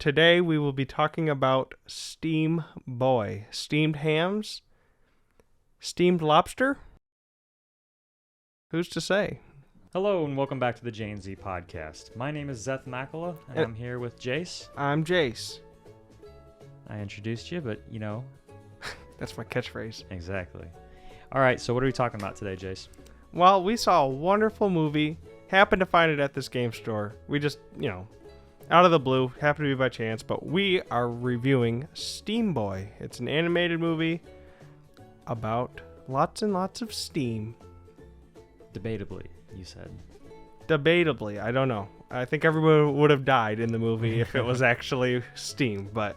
Today we will be talking about Steamboy. Steamed hams? Steamed lobster? Who's to say? Hello and welcome back to the J&Z podcast. My name is Zeth Makala and I'm here with Jace. I'm Jace. I introduced you, but you know. That's my catchphrase. Exactly. All right, so what are we talking about today, Jace? Well, we saw a wonderful movie. Happened to find it at this game store. We just, out of the blue, happened to be by chance, but we are reviewing Steamboy. It's an animated movie about lots and lots of steam. Debatably, you said. Debatably, I don't know. I think everyone would have died in the movie if it was actually steam, but...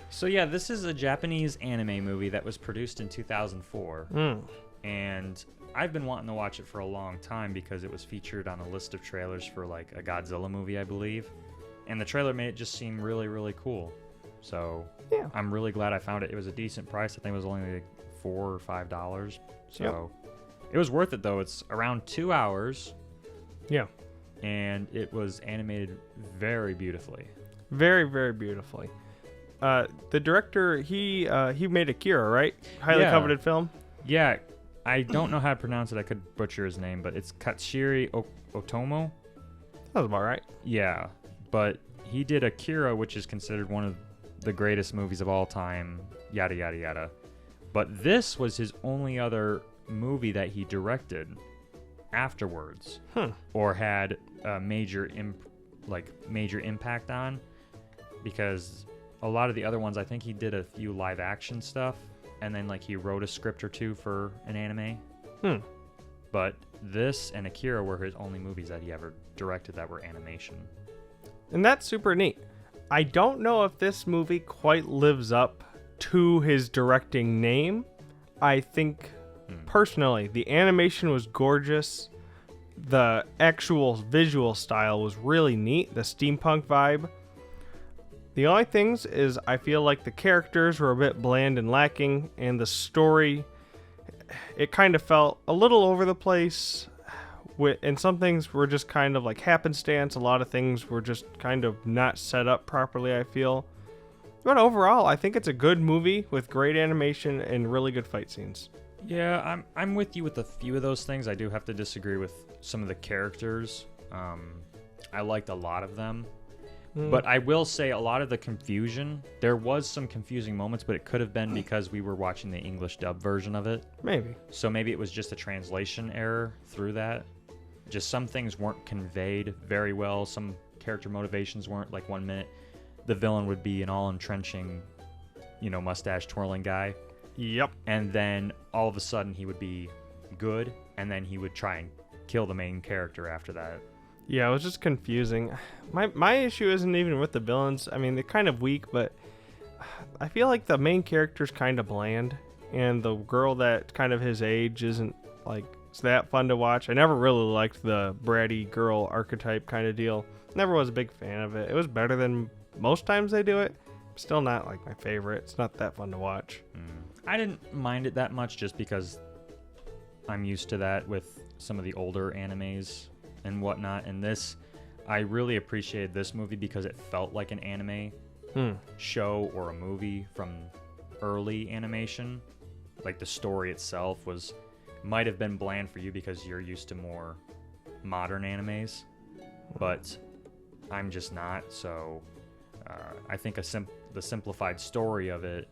So yeah, this is a Japanese anime movie that was produced in 2004. And I've been wanting to watch it for a long time because it was featured on a list of trailers for like a Godzilla movie, I believe. And the trailer made it just seem really, really cool. So yeah. I'm really glad I found it. It was a decent price. I think it was only like $4 or $5. So It was worth it though. It's around 2 hours. Yeah. And it was animated very beautifully. Very, very beautifully. The director, he made Akira, right? Highly coveted film. Yeah. I don't know how to pronounce it. I could butcher his name, but it's Katsuhiro Otomo. That was about right. Yeah, but he did Akira, which is considered one of the greatest movies of all time, yada, yada, yada. But this was his only other movie that he directed afterwards or had a major impact on, because a lot of the other ones, I think he did a few live action stuff. And then, he wrote a script or two for an anime. But this and Akira were his only movies that he ever directed that were animation. And that's super neat. I don't know if this movie quite lives up to his directing name. I think, personally, the animation was gorgeous. The actual visual style was really neat. The steampunk vibe. The only things is I feel like the characters were a bit bland and lacking, and the story, it kind of felt a little over the place, and some things were just kind of like happenstance. A lot of things were just kind of not set up properly, I feel. But overall, I think it's a good movie with great animation and really good fight scenes. Yeah, I'm with you with a few of those things. I do have to disagree with some of the characters. I liked a lot of them. But I will say a lot of the confusion, there was some confusing moments, but it could have been because we were watching the English dub version of it. Maybe. So maybe it was just a translation error through that. Just some things weren't conveyed very well. Some character motivations weren't. Like 1 minute, the villain would be an all-entrenching, mustache twirling guy. Yep. And then all of a sudden he would be good, and then he would try and kill the main character after that. Yeah, it was just confusing. My issue isn't even with the villains. I mean, they're kind of weak, but I feel like the main character's kind of bland, and the girl that kind of his age isn't it's that fun to watch. I never really liked the bratty girl archetype kind of deal. Never was a big fan of it. It was better than most times they do it. Still not my favorite. It's not that fun to watch. I didn't mind it that much just because I'm used to that with some of the older animes and whatnot, and this, I really appreciated this movie because it felt like an anime show or a movie from early animation. Like the story itself might have been bland for you because you're used to more modern animes, but I'm just not. So I think the simplified story of it,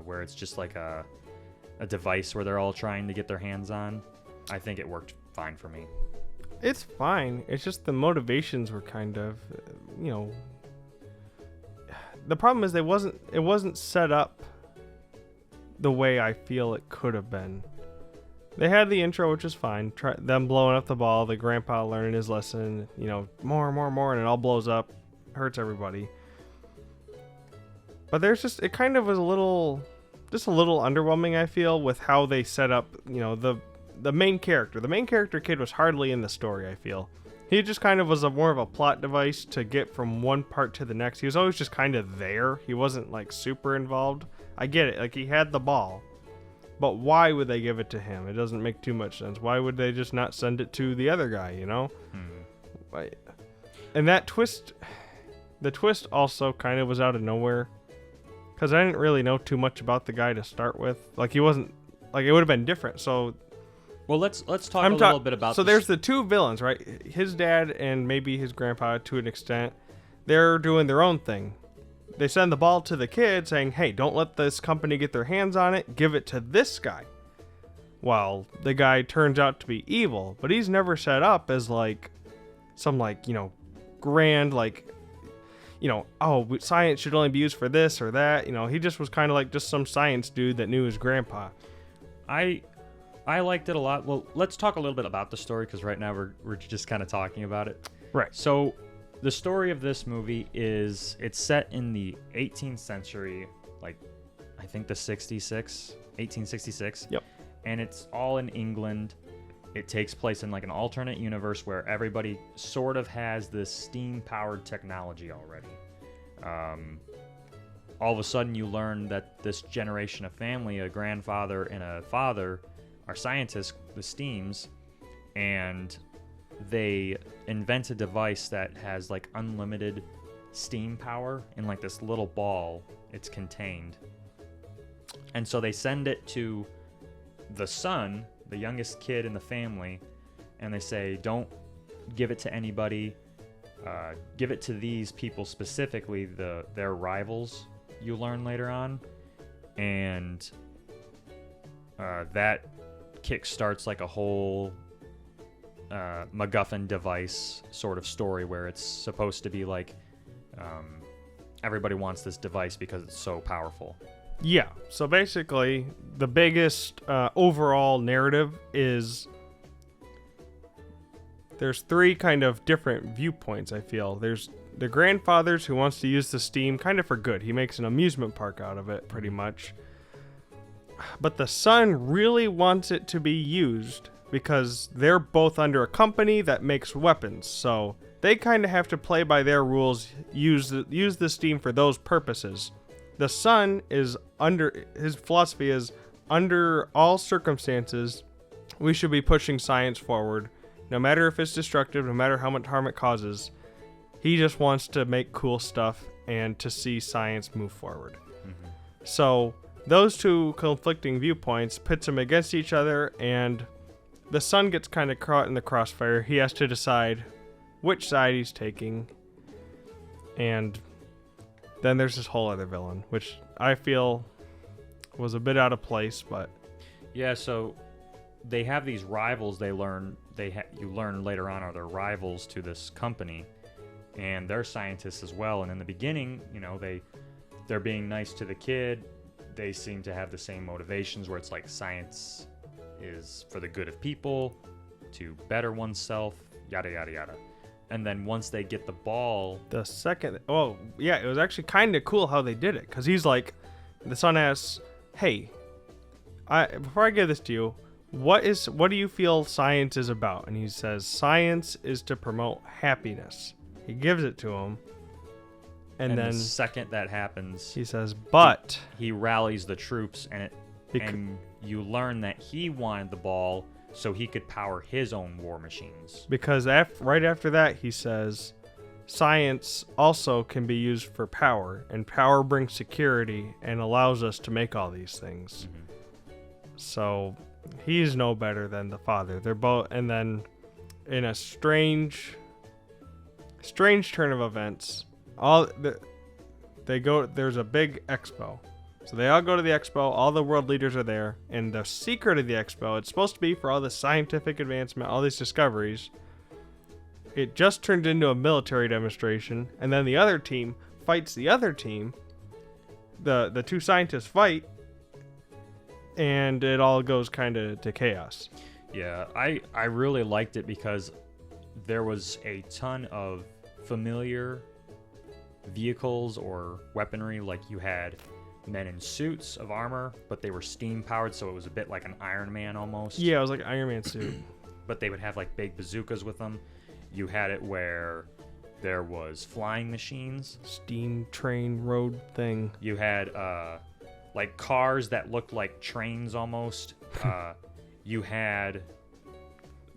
where it's just like a device where they're all trying to get their hands on, I think it worked fine for me. It's fine. It's just the motivations were kind of, the problem is it wasn't set up the way I feel it could have been. They had the intro, which is fine. Them blowing up the ball, the grandpa learning his lesson, more, and it all blows up, hurts everybody. But it kind of was a little underwhelming, I feel, with how they set up, the main character. The main character kid was hardly in the story, I feel. He just kind of was more of a plot device to get from one part to the next. He was always just kind of there. He wasn't super involved. I get it. He had the ball. But why would they give it to him? It doesn't make too much sense. Why would they just not send it to the other guy, And that twist, the twist also kind of was out of nowhere. Because I didn't really know too much about the guy to start with. Like, he wasn't... Like, it would have been different, so... Well, let's talk a little bit about... So there's the two villains, right? His dad and maybe his grandpa, to an extent. They're doing their own thing. They send the ball to the kid saying, hey, don't let this company get their hands on it. Give it to this guy. Well, the guy turns out to be evil, but he's never set up as, like, some, like, grand, like... science should only be used for this or that. He just was kind of like just some science dude that knew his grandpa. I liked it a lot. Well, let's talk a little bit about the story, because right now we're just kind of talking about it. Right. So the story of this movie is it's set in the 18th century, like I think the 1866. Yep. And it's all in England. It takes place in like an alternate universe where everybody sort of has this steam-powered technology already. All of a sudden you learn that this generation of family, a grandfather and a father, are scientists, the Steams, and they invent a device that has like unlimited steam power in like this little ball it's contained. And so they send it to the son, the youngest kid in the family, and they say, don't give it to anybody. Give it to these people specifically, their rivals, you learn later on. And that kickstarts like a whole MacGuffin device sort of story where it's supposed to be like everybody wants this device because it's so powerful. Yeah, so basically, the biggest overall narrative is there's three kind of different viewpoints, I feel. There's the grandfather's who wants to use the steam kind of for good. He makes an amusement park out of it, pretty much. But the son really wants it to be used because they're both under a company that makes weapons, so they kind of have to play by their rules, use the steam for those purposes. The son is his philosophy is, under all circumstances, we should be pushing science forward, no matter if it's destructive, no matter how much harm it causes. He just wants to make cool stuff and to see science move forward. Mm-hmm. So those two conflicting viewpoints pits them against each other, and the son gets kind of caught in the crossfire. He has to decide which side he's taking, and then there's this whole other villain, which I feel was a bit out of place, but... Yeah, so they have these rivals you learn later on are their rivals to this company, and they're scientists as well. And in the beginning, they're being nice to the kid. They seem to have the same motivations where it's like science is for the good of people, to better oneself, yada, yada, yada. And then once they get the ball... it was actually kind of cool how they did it. Because he's like, the son asks, hey, before I give this to you, what do you feel science is about? And he says, science is to promote happiness. He gives it to him. And then the second that happens, he says, but... He rallies the troops, and you learn that he wanted the ball so he could power his own war machines. Because right after that, he says, science also can be used for power, and power brings security and allows us to make all these things. Mm-hmm. So he's no better than the father. They're both, and then in a strange turn of events, there's a big expo. So they all go to the expo, all the world leaders are there, and the secret of the expo, it's supposed to be for all the scientific advancement, all these discoveries. It just turned into a military demonstration, and then the other team fights the other team. The two scientists fight, and it all goes kind of to chaos. Yeah, I really liked it because there was a ton of familiar vehicles or weaponry. Like you had men in suits of armor, but they were steam powered, so it was a bit like an Iron Man almost. Yeah, it was like an Iron Man suit. But they would have like big bazookas with them. You had it where there was flying machines, steam train road thing. You had like cars that looked like trains almost. You had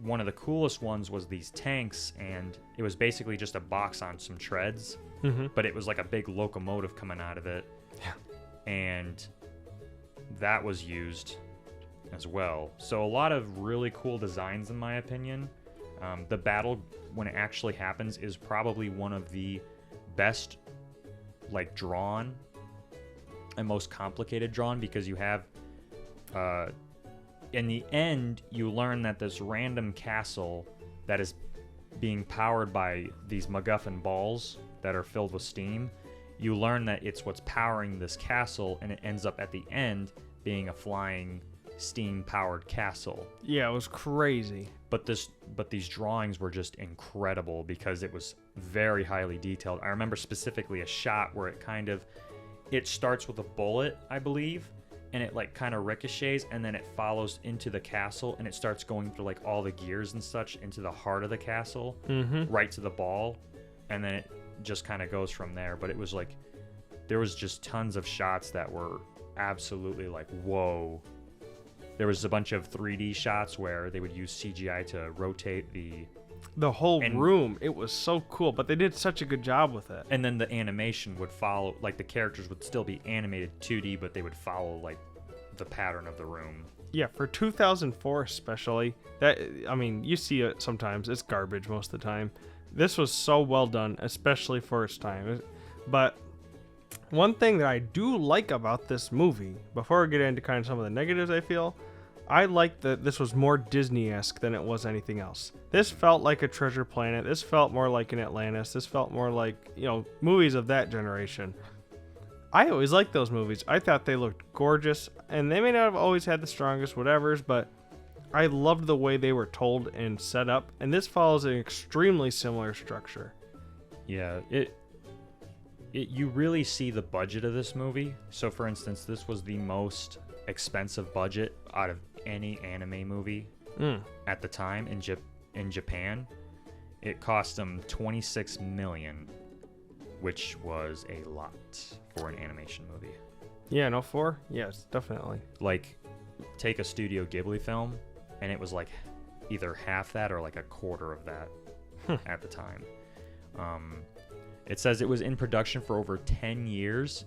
one of the coolest ones was these tanks, and it was basically just a box on some treads, but it was like a big locomotive coming out of it. Yeah. And that was used as well. So a lot of really cool designs, in my opinion. The battle, when it actually happens, is probably one of the best, like, drawn and most complicated drawn, because you have, in the end, you learn that this random castle that is being powered by these MacGuffin balls that are filled with steam, you learn that it's what's powering this castle, and it ends up at the end being a flying steam-powered castle. Yeah, it was crazy. But these drawings were just incredible because it was very highly detailed. I remember specifically a shot where it starts with a bullet, I believe, and it like kind of ricochets, and then it follows into the castle, and it starts going through like all the gears and such into the heart of the castle, right to the ball, and then it just kind of goes from there. But it was like, there was just tons of shots that were absolutely like, whoa. There was a bunch of 3D shots where they would use CGI to rotate the whole room. It was so cool, but they did such a good job with it. And then the animation would follow, like the characters would still be animated 2D, but they would follow like the pattern of the room. Yeah, for 2004 especially, you see it sometimes. It's garbage most of the time. This was so well done, especially for its time. But one thing that I do like about this movie, before we get into kind of some of the negatives, I like that this was more Disney-esque than it was anything else. This felt like a Treasure Planet. This felt more like an Atlantis. This felt more like, movies of that generation. I always liked those movies. I thought they looked gorgeous, and they may not have always had the strongest whatevers, but I loved the way they were told and set up, and this follows an extremely similar structure. Yeah, you really see the budget of this movie. So, for instance, this was the most expensive budget out of any anime movie at the time in Japan. It cost them $26 million, which was a lot for an animation movie. Yeah, no, 4? Yes, definitely. Like, take a Studio Ghibli film, and it was like either half that or like a quarter of that at the time. It says it was in production for over 10 years,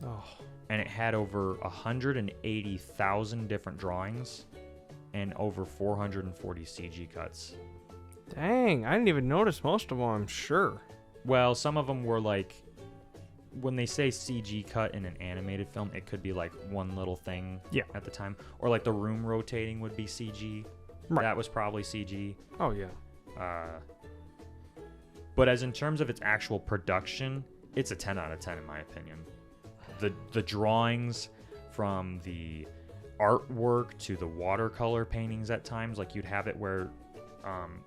and it had over 180,000 different drawings and over 440 CG cuts. Dang, I didn't even notice most of them, I'm sure. Well, some of them were like, when they say CG cut in an animated film, it could be like one little thing at the time. Or like the room rotating would be CG. Right. That was probably CG. Oh, yeah. But as in terms of its actual production, it's a 10 out of 10 in my opinion. The drawings, from the artwork to the watercolor paintings at times, like you'd have it where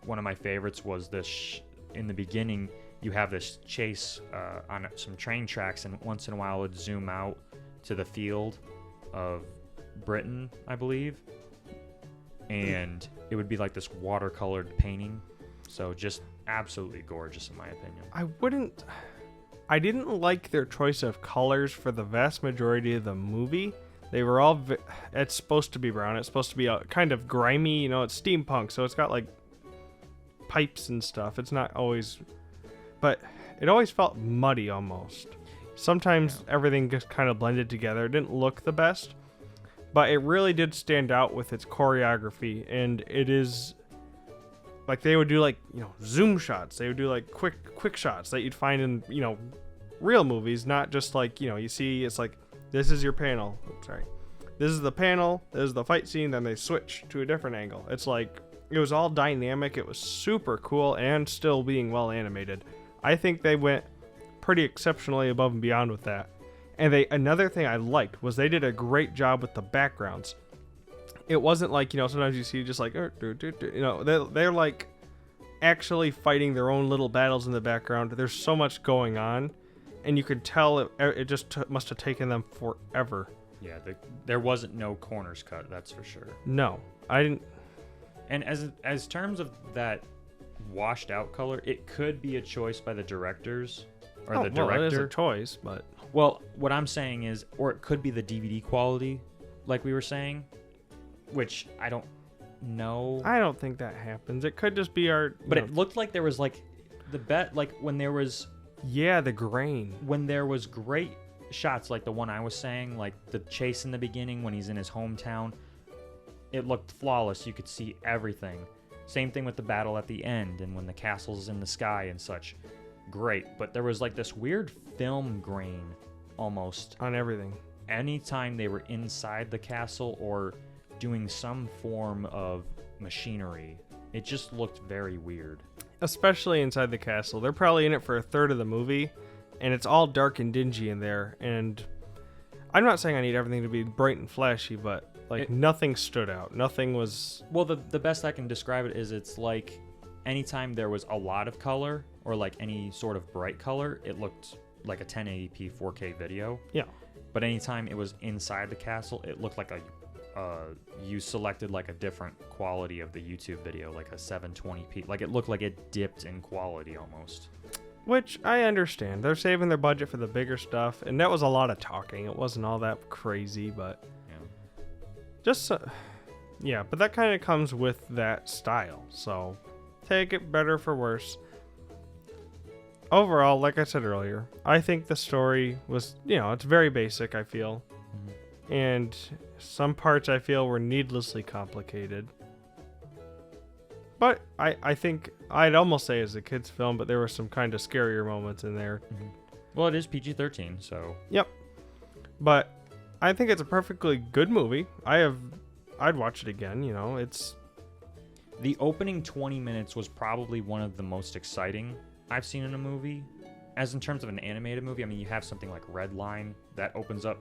one of my favorites was this in the beginning, you have this chase on some train tracks, and once in a while it would zoom out to the field of Britain, I believe, and it would be like this watercolored painting. So just absolutely gorgeous in my opinion. I didn't like their choice of colors for the vast majority of the movie. They were all it's supposed to be brown. It's supposed to be kind of grimy, it's steampunk, so it's got like pipes and stuff. It's not always, but it always felt muddy almost. Sometimes everything just kind of blended together. It didn't look the best, but it really did stand out with its choreography, and it is like they would do like, zoom shots. They would do like quick shots that you'd find in, real movies, not just like, you see it's like, this is your panel. Oops, sorry. This is the panel. This is the fight scene. Then they switch to a different angle. It's like, it was all dynamic. It was super cool and still being well animated. I think they went pretty exceptionally above and beyond with that. And another thing I liked was they did a great job with the backgrounds. It wasn't like, sometimes you see just like, they're like actually fighting their own little battles in the background. There's so much going on, and you could tell it just must have taken them forever. Yeah, there wasn't no corners cut, that's for sure. No, I didn't. And as terms of that washed out color, it could be a choice by the directors or the director. Well, it is a choice, but well, what I'm saying is, or it could be the DVD quality, like we were saying, which I don't know. I don't think that happens. It could just be our. But it looked like there was like when there was the grain. when there was great shots like the one I was saying, like the chase in the beginning when he's in his hometown. It looked flawless. You could see everything. Same thing with the battle at the end and when the castle's in the sky and such. Great. But there was like this weird film grain almost On everything. anytime they were inside the castle or doing some form of machinery. It just looked very weird. Especially inside the castle. They're probably in it for a third of the movie, and it's all dark and dingy in there. And I'm not saying I need everything to be bright and flashy, but nothing stood out. Nothing was. Well, the best I can describe it is it's like anytime there was a lot of color or like any sort of bright color, it looked like a 1080p 4K video. Yeah. But anytime it was inside the castle, it looked like you selected like a different quality of the YouTube video, like a 720p. Like it looked like it dipped in quality almost. Which I understand. They're saving their budget for the bigger stuff, and that was a lot of talking. It wasn't all that crazy, but just but that kind of comes with that style. So take it better for worse. Overall, like I said earlier, I think the story was, it's very basic, I feel. Mm-hmm. And some parts I feel were needlessly complicated. But I think I'd almost say it's a kid's film, but there were some kind of scarier moments in there. Mm-hmm. Well, it is PG-13, so. Yep. But I think it's a perfectly good movie. I'd watch it again, it's... The opening 20 minutes was probably one of the most exciting I've seen in a movie. As in terms of an animated movie, I mean, you have something like Red Line that opens up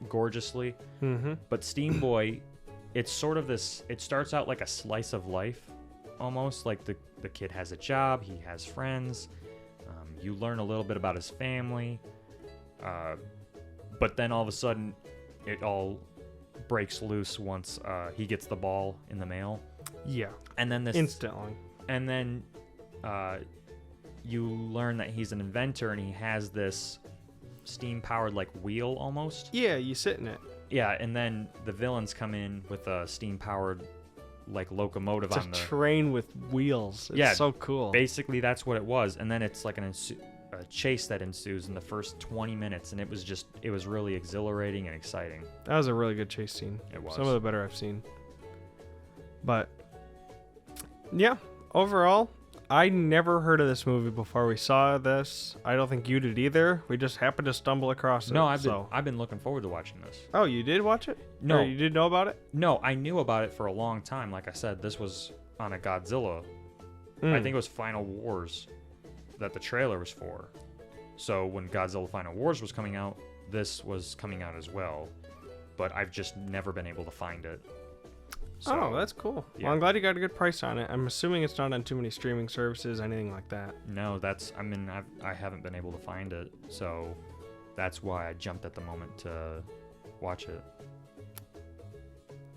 gorgeously. Mm-hmm. But Steamboy, it's sort of this, it starts out like a slice of life, almost. Like the kid has a job, he has friends, you learn a little bit about his family, but then all of a sudden, it all breaks loose once he gets the ball in the mail. Yeah. And then instantly. And then you learn that he's an inventor and he has this steam-powered like wheel almost. Yeah, you sit in it. Yeah, and then the villains come in with a steam-powered like locomotive it's on a the train with wheels. It's so cool. Basically, that's what it was. And then it's like a chase that ensues in the first 20 minutes, and it was really exhilarating and exciting. That was a really good chase scene. It was. Some of the better I've seen. But yeah, overall, I never heard of this movie before we saw this. I don't think you did either. We just happened to stumble across it. No, I've been looking forward to watching this. Oh, you did watch it? No. Or you did know about it? No, I knew about it for a long time. Like I said, this was on a Godzilla. I think it was Final Wars that the trailer was for. So when Godzilla Final Wars was coming out, this was coming out as well. But I've just never been able to find it. So, oh, that's cool. Yeah. Well, I'm glad you got a good price on it. I'm assuming it's not on too many streaming services, anything like that. No, I haven't been able to find it, so that's why I jumped at the moment to watch it.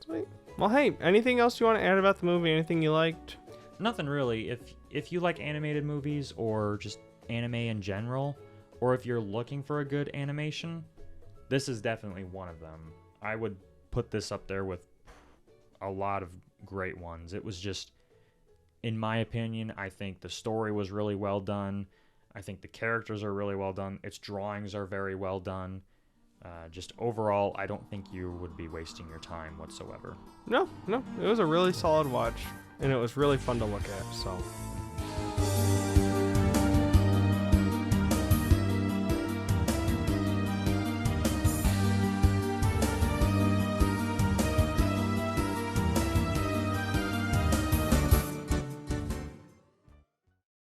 Sweet. Well, hey, anything else you want to add about the movie? Anything you liked? Nothing really. If you like animated movies or just anime in general, or if you're looking for a good animation, this is definitely one of them. I would put this up there with a lot of great ones. It was just, in my opinion, I think the story was really well done. I think the characters are really well done. Its drawings are very well done. Just overall, I don't think you would be wasting your time whatsoever. No. It was a really solid watch, and it was really fun to look at, so...